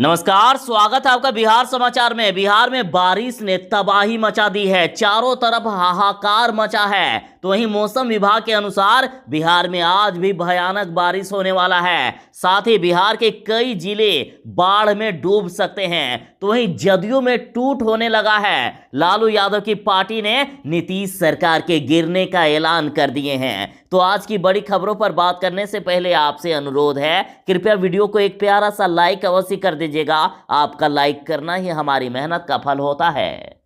नमस्कार, स्वागत है आपका बिहार समाचार में। बिहार में बारिश ने तबाही मचा दी है, चारों तरफ हाहाकार मचा है। तो वहीं मौसम विभाग के अनुसार बिहार में आज भी भयानक बारिश होने वाला है। साथ ही बिहार के कई जिले बाढ़ में डूब सकते हैं। तो वहीं जदयू में टूट होने लगा है। लालू यादव की पार्टी ने नीतीश सरकार के गिरने का ऐलान कर दिए हैं। तो आज की बड़ी खबरों पर बात करने से पहले आपसे अनुरोध है, कृपया वीडियो को एक प्यारा सा लाइक अवश्य कर दीजिएगा। आपका लाइक करना ही हमारी मेहनत का फल होता है।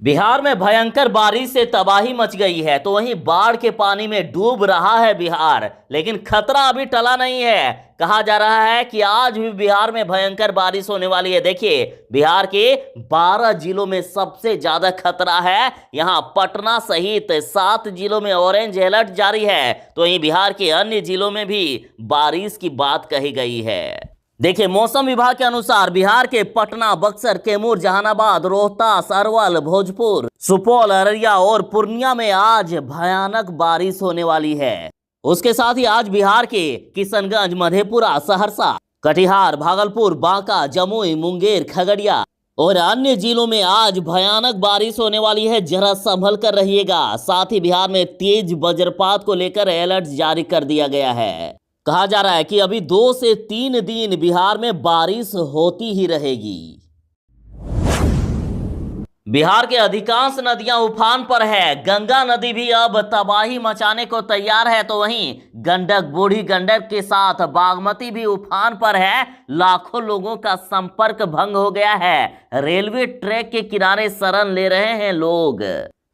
बिहार में भयंकर बारिश से तबाही मच गई है। तो वहीं बाढ़ के पानी में डूब रहा है बिहार, लेकिन खतरा अभी टला नहीं है। कहा जा रहा है कि आज भी बिहार में भयंकर बारिश होने वाली है। देखिए, बिहार के 12 जिलों में सबसे ज्यादा खतरा है। यहां पटना सहित 7 जिलों में ऑरेंज अलर्ट जारी है। तो वहीं बिहार के अन्य जिलों में भी बारिश की बात कही गई है। देखिए, मौसम विभाग के अनुसार बिहार के पटना, बक्सर, कैमूर, जहानाबाद, रोहतास, अरवल, भोजपुर, सुपौल, अररिया और पूर्णिया में आज भयानक बारिश होने वाली है। उसके साथ ही आज बिहार के किशनगंज, मधेपुरा, सहरसा, कटिहार, भागलपुर, बांका, जमुई, मुंगेर, खगड़िया और अन्य जिलों में आज भयानक बारिश होने वाली है। जरा संभल कर रहिएगा। साथ ही बिहार में तेज वज्रपात को लेकर अलर्ट जारी कर दिया गया है। कहा जा रहा है कि अभी 2 से 3 दिन बिहार में बारिश होती ही रहेगी। बिहार के अधिकांश नदियां उफान पर है। गंगा नदी भी अब तबाही मचाने को तैयार है। तो वहीं गंडक, बूढ़ी गंडक के साथ बागमती भी उफान पर है। लाखों लोगों का संपर्क भंग हो गया है। रेलवे ट्रैक के किनारे शरण ले रहे हैं लोग।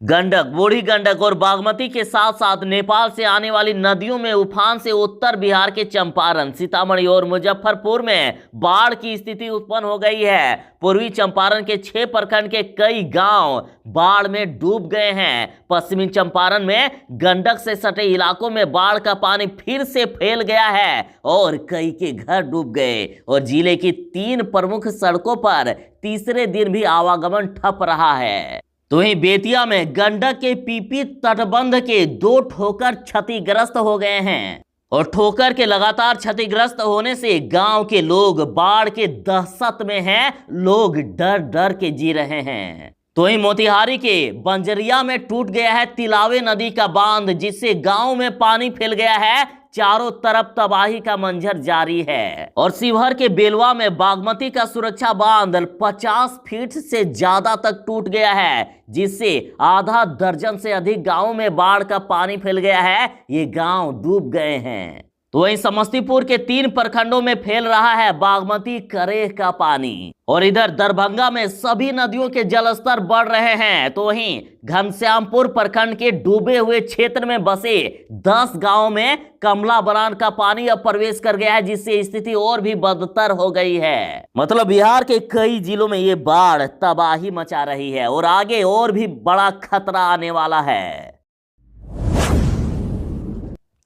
गंडक, बूढ़ी गंडक और बागमती के साथ साथ नेपाल से आने वाली नदियों में उफान से उत्तर बिहार के चंपारण, सीतामढ़ी और मुजफ्फरपुर में बाढ़ की स्थिति उत्पन्न हो गई है। पूर्वी चंपारण के 6 प्रखंड के कई गांव बाढ़ में डूब गए हैं। पश्चिमी चंपारण में गंडक से सटे इलाकों में बाढ़ का पानी फिर से फैल गया है और कई के घर डूब गए। और जिले की 3 प्रमुख सड़कों पर तीसरे दिन भी आवागमन ठप रहा है। तो वहीं बेतिया में गंडक के पीपी तटबंध के 2 ठोकर क्षतिग्रस्त हो गए हैं। और ठोकर के लगातार क्षतिग्रस्त होने से गांव के लोग बाढ़ के दहशत में हैं। लोग डर डर के जी रहे हैं। तो वहीं मोतिहारी के बंजरिया में टूट गया है तिलावे नदी का बांध, जिससे गांव में पानी फैल गया है। चारों तरफ तबाही का मंजर जारी है। और शिवहर के बेलवा में बागमती का सुरक्षा बांध 50 फीट से ज्यादा तक टूट गया है, जिससे आधा दर्जन से अधिक गांवों में बाढ़ का पानी फैल गया है। ये गांव डूब गए हैं। तो वहीं समस्तीपुर के 3 प्रखंडों में फैल रहा है बागमती करेह का पानी। और इधर दरभंगा में सभी नदियों के जलस्तर बढ़ रहे हैं। तो वहीं घनश्यामपुर प्रखंड के डूबे हुए क्षेत्र में बसे 10 गांवों में कमला बलान का पानी अब प्रवेश कर गया है, जिससे स्थिति और भी बदतर हो गई है। मतलब बिहार के कई जिलों में ये बाढ़ तबाही मचा रही है और आगे और भी बड़ा खतरा आने वाला है।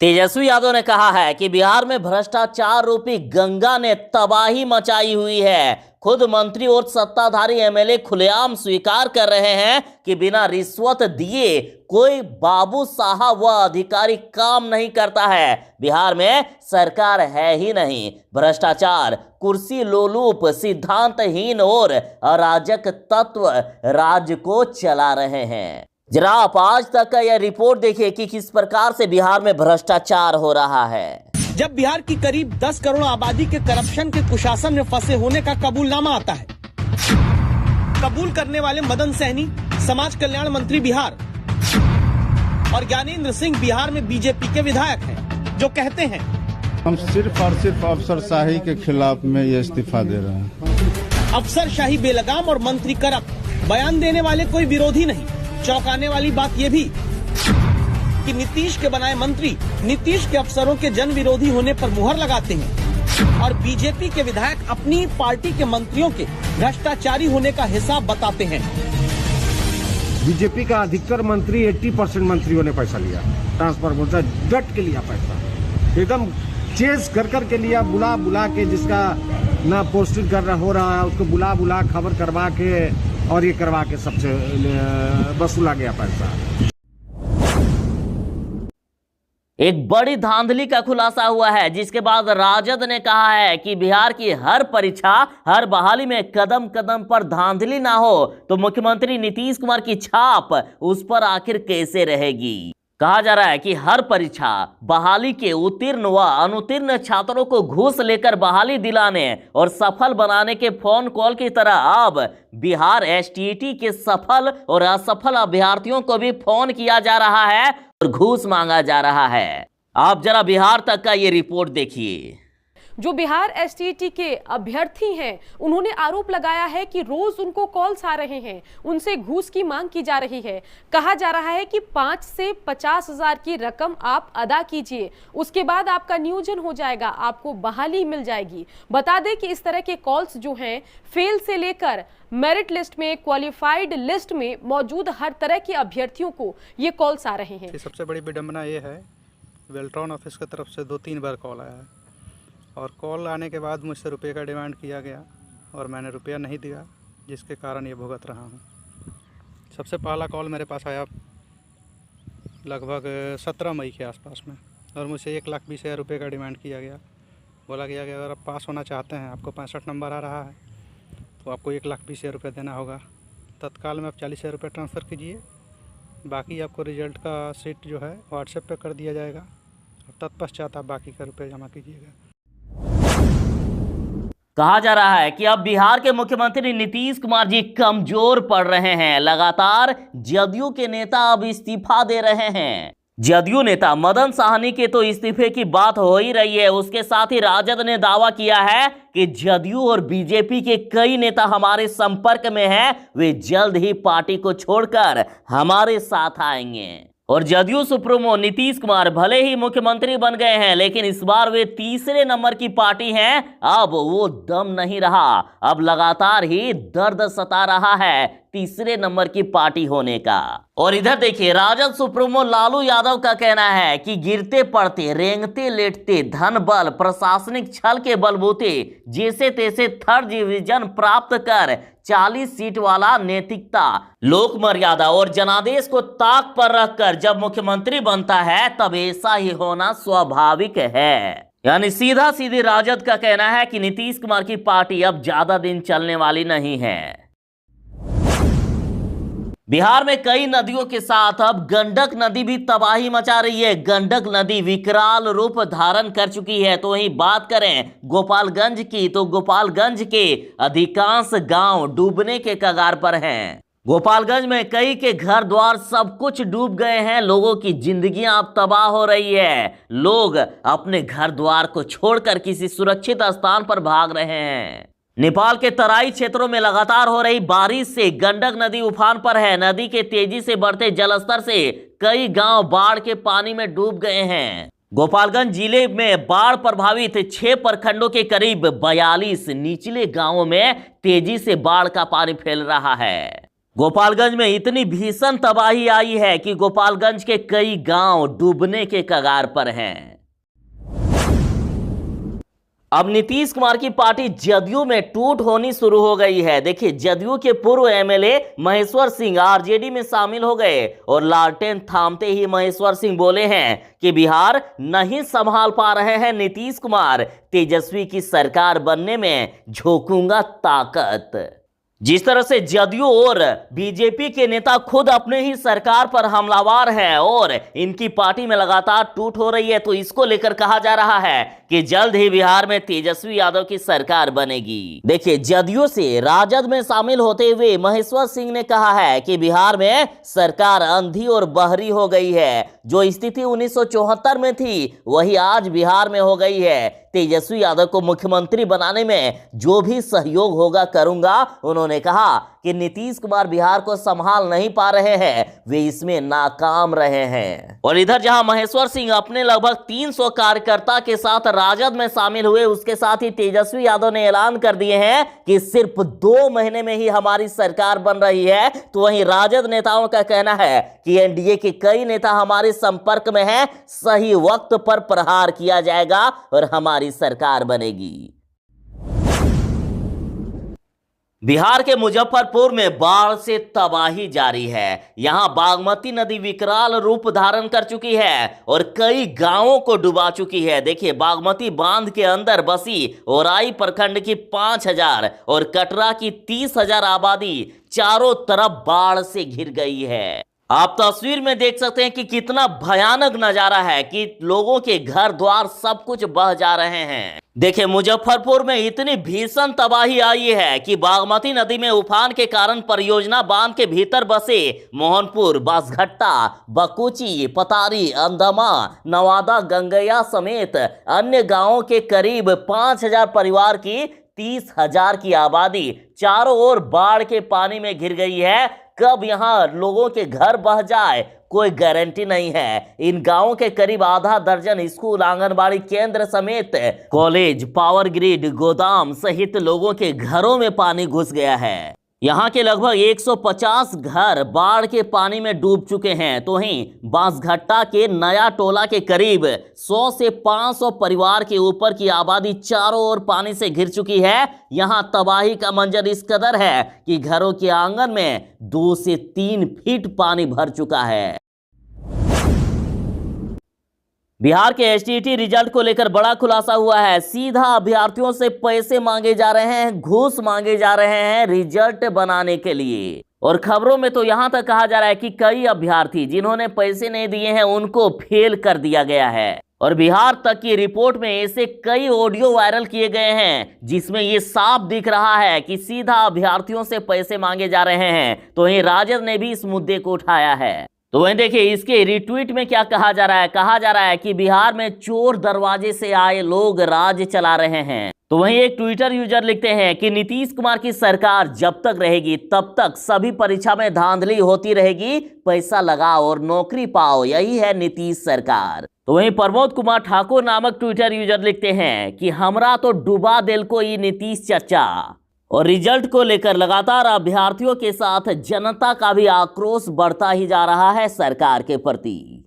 तेजस्वी यादव ने कहा है कि बिहार में भ्रष्टाचार रूपी गंगा ने तबाही मचाई हुई है। खुद मंत्री और सत्ताधारी एमएलए खुलेआम स्वीकार कर रहे हैं कि बिना रिश्वत दिए कोई बाबू साहब व अधिकारी काम नहीं करता है। बिहार में सरकार है ही नहीं। भ्रष्टाचार, कुर्सी लोलूप, सिद्धांतहीन और अराजक तत्व राज्य को चला रहे हैं। जरा आप आज तक का यह रिपोर्ट देखिए कि किस प्रकार से बिहार में भ्रष्टाचार हो रहा है। जब बिहार की करीब 10 करोड़ आबादी के करप्शन के कुशासन में फंसे होने का कबूलनामा आता है, कबूल करने वाले मदन सहनी समाज कल्याण मंत्री बिहार और ज्ञानेंद्र सिंह बिहार में बीजेपी के विधायक हैं, जो कहते हैं हम सिर्फ और सिर्फ अफसरशाही के खिलाफ में ये इस्तीफा दे रहे हैं। अफसरशाही बेलगाम और मंत्री करप्ट, बयान देने वाले कोई विरोधी नहीं। चौंकाने वाली बात यह भी कि नीतीश के बनाए मंत्री नीतीश के अफसरों के जन विरोधी होने पर मुहर लगाते हैं और बीजेपी के विधायक अपनी पार्टी के मंत्रियों के भ्रष्टाचारी होने का हिसाब बताते हैं। बीजेपी का अधिकतर मंत्री 80% मंत्रियों ने पैसा लिया, ट्रांसफर बोलता डट के लिया पैसा, एकदम चेस कर के लिया, बुला बुला के, जिसका ना पोस्टिंग कर रहा हो रहा है उसको बुला बुला खबर करवा के और ये करवा के सबसे वसूला गया पैसा। एक बड़ी धांधली का खुलासा हुआ है, जिसके बाद राजद ने कहा है कि बिहार की हर परीक्षा, हर बहाली में कदम कदम पर धांधली ना हो तो मुख्यमंत्री नीतीश कुमार की छाप उस पर आखिर कैसे रहेगी। कहा जा रहा है कि हर परीक्षा, बहाली के उत्तीर्ण व अनुत्तीर्ण छात्रों को घूस लेकर बहाली दिलाने और सफल बनाने के फोन कॉल की तरह अब बिहार एसटीईटी के सफल और असफल अभ्यर्थियों को भी फोन किया जा रहा है और घूस मांगा जा रहा है। आप जरा बिहार तक का ये रिपोर्ट देखिए। जो बिहार एसटीईटी के अभ्यर्थी हैं, उन्होंने आरोप लगाया है कि रोज उनको कॉल्स आ रहे हैं, उनसे घूस की मांग की जा रही है। कहा जा रहा है कि 5 से 50 हजार की रकम आप अदा कीजिए, उसके बाद आपका नियोजन हो जाएगा, आपको बहाली मिल जाएगी। बता दें कि इस तरह के कॉल्स जो हैं, फेल से लेकर मेरिट लिस्ट में, क्वालिफाइड लिस्ट में मौजूद हर तरह के अभ्यर्थियों को ये कॉल्स आ रहे हैं। सबसे बड़ी विडंबना ये है, वेल्ट्रॉन ऑफिस की तरफ से 2-3 बार कॉल आया है और कॉल आने के बाद मुझसे रुपये का डिमांड किया गया और मैंने रुपया नहीं दिया, जिसके कारण ये भुगत रहा हूँ। सबसे पहला कॉल मेरे पास आया लगभग 17 मई के आसपास में और मुझसे 1,20,000 रुपये का डिमांड किया गया। बोला गया कि अगर आप पास होना चाहते हैं, आपको 65 नंबर आ रहा है, तो आपको 1,20,000 रुपये देना होगा। तत्काल में आप 40,000 रुपये ट्रांसफ़र कीजिए, बाकी आपको रिजल्ट का सीट जो है व्हाट्सएप पे कर दिया जाएगा और तत्पश्चात आप बाकी का रुपये जमा कीजिएगा। कहा जा रहा है कि अब बिहार के मुख्यमंत्री नीतीश कुमार जी कमजोर पड़ रहे हैं। लगातार जदयू के नेता अब इस्तीफा दे रहे हैं। जदयू नेता मदन साहनी के तो इस्तीफे की बात हो ही रही है, उसके साथ ही राजद ने दावा किया है कि जदयू और बीजेपी के कई नेता हमारे संपर्क में हैं, वे जल्द ही पार्टी को छोड़कर हमारे साथ आएंगे। और जदयू सुप्रीमो नीतीश कुमार भले ही मुख्यमंत्री बन गए हैं, लेकिन इस बार वे तीसरे नंबर की पार्टी हैं। अब वो दम नहीं रहा, अब लगातार ही दर्द सता रहा है तीसरे नंबर की पार्टी होने का। और इधर देखिए, राजद सुप्रीमो लालू यादव का कहना है कि गिरते पड़ते, रेंगते लेटते, धन बल, प्रशासनिक छल के बलबूते जैसे तैसे थर्ड डिवीजन प्राप्त कर 40 सीट वाला नैतिकता, लोक मर्यादा और जनादेश को ताक पर रखकर जब मुख्यमंत्री बनता है, तब ऐसा ही होना स्वाभाविक है। यानी सीधा सीधी राजद का कहना है कि नीतीश कुमार की पार्टी अब ज्यादा दिन चलने वाली नहीं है। बिहार में कई नदियों के साथ अब गंडक नदी भी तबाही मचा रही है। गंडक नदी विकराल रूप धारण कर चुकी है। तो वहीं बात करें गोपालगंज की, तो गोपालगंज के अधिकांश गांव डूबने के कगार पर हैं। गोपालगंज में कई के घर द्वार सब कुछ डूब गए हैं। लोगों की जिंदगियां अब तबाह हो रही है। लोग अपने घर द्वार को छोड़कर किसी सुरक्षित स्थान पर भाग रहे हैं। नेपाल के तराई क्षेत्रों में लगातार हो रही बारिश से गंडक नदी उफान पर है। नदी के तेजी से बढ़ते जलस्तर से कई गांव बाढ़ के पानी में डूब गए हैं। गोपालगंज जिले में बाढ़ प्रभावित 6 प्रखंडों के करीब 42 निचले गांवों में तेजी से बाढ़ का पानी फैल रहा है। गोपालगंज में इतनी भीषण तबाही आई है कि गोपालगंज के कई गांव डूबने के कगार पर हैं। अब नीतीश कुमार की पार्टी जदयू में टूट होनी शुरू हो गई है। देखिए, जदयू के पूर्व एमएलए महेश्वर सिंह आरजेडी में शामिल हो गए और लालटेन थामते ही महेश्वर सिंह बोले हैं कि बिहार नहीं संभाल पा रहे हैं नीतीश कुमार, तेजस्वी की सरकार बनने में झोंकूंगा ताकत। जिस तरह से जदयू और बीजेपी के नेता खुद अपने ही सरकार पर हमलावर हैं और इनकी पार्टी में लगातार टूट हो रही है, तो इसको लेकर कहा जा रहा है कि जल्द ही बिहार में तेजस्वी यादव की सरकार बनेगी। देखिए, जदयू से राजद में शामिल होते हुए महेश्वर सिंह ने कहा है कि बिहार में सरकार अंधी और बहरी हो गई है। जो स्थिति 1974 में थी, वही आज बिहार में हो गई है। तेजस्वी यादव को मुख्यमंत्री बनाने में जो भी सहयोग होगा करूंगा। उन्होंने कहा कि नीतीश कुमार बिहार को संभाल नहीं पा रहे हैं, वे इसमें नाकाम रहे हैं। और इधर जहां महेश्वर सिंह अपने लगभग 300 कार्यकर्ता के साथ राजद में शामिल हुए, उसके साथ ही तेजस्वी यादव ने ऐलान कर दिए हैं कि सिर्फ 2 महीने में ही हमारी सरकार बन रही है। तो वहीं राजद नेताओं का कहना है कि एनडीए के कई नेता हमारे संपर्क में हैं, सही वक्त पर प्रहार किया जाएगा और हमारी सरकार बनेगी। बिहार के मुजफ्फरपुर में बाढ़ से तबाही जारी है। यहां बागमती नदी विकराल रूप धारण कर चुकी है और कई गांवों को डुबा चुकी है। देखिए, बागमती बांध के अंदर बसी ओराई प्रखंड की 5,000 और कटरा की 30,000 आबादी चारों तरफ बाढ़ से घिर गई है। आप तस्वीर में देख सकते हैं कि कितना भयानक नजारा है कि लोगों के घर द्वार सब कुछ बह जा रहे हैं। देखिए, मुजफ्फरपुर में इतनी भीषण तबाही आई है कि बागमती नदी में उफान के कारण परियोजना बांध के भीतर बसे मोहनपुर, बांसघट्टा, बकुची, पतारी, अंदमा, नवादा, गंगैया समेत अन्य गांवों के करीब 5,000 परिवार की 30,000 की आबादी चारों ओर बाढ़ के पानी में घिर गई है। कब यहां लोगों के घर बह जाए कोई गारंटी नहीं है। इन गांवों के करीब आधा दर्जन स्कूल, आंगनबाड़ी केंद्र समेत कॉलेज, पावर ग्रिड, गोदाम सहित लोगों के घरों में पानी घुस गया है। यहाँ के लगभग 150 घर बाढ़ के पानी में डूब चुके हैं। तो वहीं बांसघट्टा के नया टोला के करीब 100 से 500 परिवार के ऊपर की आबादी चारों ओर पानी से घिर चुकी है। यहाँ तबाही का मंजर इस कदर है कि घरों के आंगन में 2 से 3 फीट पानी भर चुका है। बिहार के एसटीईटी रिजल्ट को लेकर बड़ा खुलासा हुआ है। सीधा अभ्यर्थियों से पैसे मांगे जा रहे हैं, घूस मांगे जा रहे हैं रिजल्ट बनाने के लिए। और खबरों में तो यहां तक कहा जा रहा है कि कई अभ्यर्थी जिन्होंने पैसे नहीं दिए हैं उनको फेल कर दिया गया है। और बिहार तक की रिपोर्ट में ऐसे कई ऑडियो वायरल किए गए हैं जिसमें ये साफ दिख रहा है कि सीधा अभ्यर्थियों से पैसे मांगे जा रहे हैं। तो वहीं राजद ने भी इस मुद्दे को उठाया है। तो वहीं देखिए, इसके रिट्वीट में क्या कहा जा रहा है कि बिहार में चोर दरवाजे से आए लोग राज चला रहे हैं। तो वहीं एक ट्विटर यूजर लिखते हैं कि नीतीश कुमार की सरकार जब तक रहेगी तब तक सभी परीक्षा में धांधली होती रहेगी, पैसा लगाओ और नौकरी पाओ, यही है नीतीश सरकार। तो वहीं प्रमोद कुमार ठाकुर नामक ट्विटर यूजर लिखते हैं कि हमरा तो डुबा दिल को ये नीतीश चचा। और रिजल्ट को लेकर लगातार अभ्यर्थियों के साथ जनता का भी आक्रोश बढ़ता ही जा रहा है सरकार के प्रति।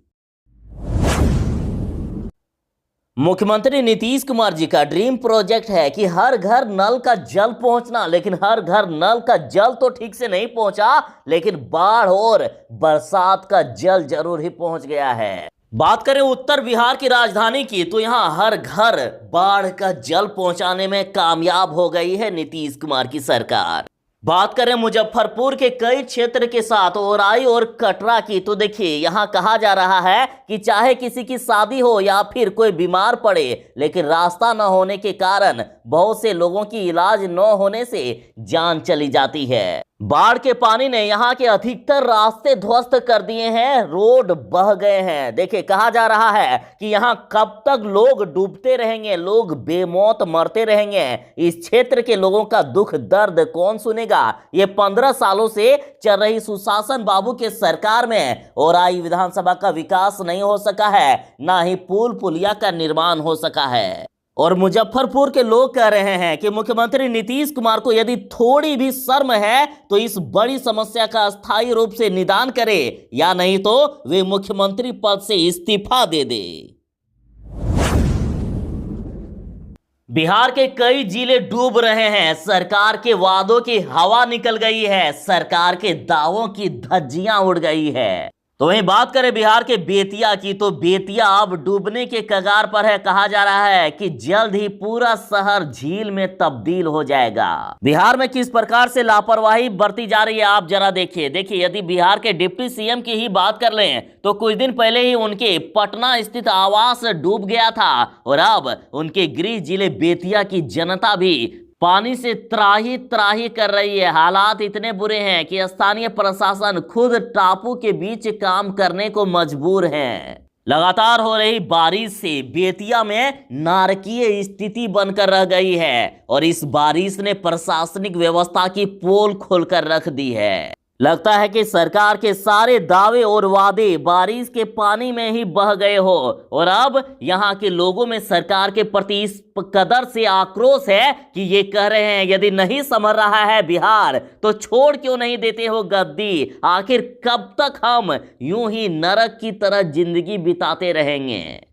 मुख्यमंत्री नीतीश कुमार जी का ड्रीम प्रोजेक्ट है कि हर घर नल का जल पहुंचना, लेकिन हर घर नल का जल तो ठीक से नहीं पहुंचा, लेकिन बाढ़ और बरसात का जल जरूर ही पहुंच गया है। बात करें उत्तर बिहार की राजधानी की, तो यहां हर घर बाढ़ का जल पहुंचाने में कामयाब हो गई है नीतीश कुमार की सरकार। बात करें मुजफ्फरपुर के कई क्षेत्र के साथ ओराई और कटरा की, तो देखिए यहां कहा जा रहा है कि चाहे किसी की शादी हो या फिर कोई बीमार पड़े, लेकिन रास्ता न होने के कारण बहुत से लोगों की इलाज न होने से जान चली जाती है। बाढ़ के पानी ने यहाँ के अधिकतर रास्ते ध्वस्त कर दिए हैं, रोड बह गए हैं। देखिए, कहा जा रहा है कि यहाँ कब तक लोग डूबते रहेंगे, लोग बेमौत मरते रहेंगे। इस क्षेत्र के लोगों का दुख दर्द कौन सुनेगा। ये 15 सालों से चल रही सुशासन बाबू के सरकार में ओराई विधानसभा का विकास नहीं हो सका है, ना ही पुल पुलिया का निर्माण हो सका है। और मुजफ्फरपुर के लोग कह रहे हैं कि मुख्यमंत्री नीतीश कुमार को यदि थोड़ी भी शर्म है तो इस बड़ी समस्या का अस्थायी रूप से निदान करे, या नहीं तो वे मुख्यमंत्री पद से इस्तीफा दे दे। बिहार के कई जिले डूब रहे हैं। सरकार के वादों की हवा निकल गई है, सरकार के दावों की धज्जियां उड़ गई है। तो वहीं बात करें बिहार के बेतिया की, तो बेतिया अब डूबने के कगार पर है। कहा जा रहा है कि जल्द ही पूरा शहर झील में तब्दील हो जाएगा। बिहार में किस प्रकार से लापरवाही बरती जा रही है आप जरा देखिए, यदि बिहार के डिप्टी सीएम की ही बात कर लें तो कुछ दिन पहले ही उनके पटना स्थित आवास डूब गया था और अब उनके गृह जिले बेतिया की जनता भी पानी से त्राही त्राही कर रही है। हालात इतने बुरे हैं कि स्थानीय प्रशासन खुद टापू के बीच काम करने को मजबूर है। लगातार हो रही बारिश से बेतिया में नारकीय स्थिति बनकर रह गई है और इस बारिश ने प्रशासनिक व्यवस्था की पोल खोलकर रख दी है। लगता है कि सरकार के सारे दावे और वादे बारिश के पानी में ही बह गए हो और अब यहाँ के लोगों में सरकार के प्रति इस कदर से आक्रोश है कि ये कह रहे हैं यदि नहीं संभल रहा है बिहार तो छोड़ क्यों नहीं देते हो गद्दी। आखिर कब तक हम यूं ही नरक की तरह जिंदगी बिताते रहेंगे।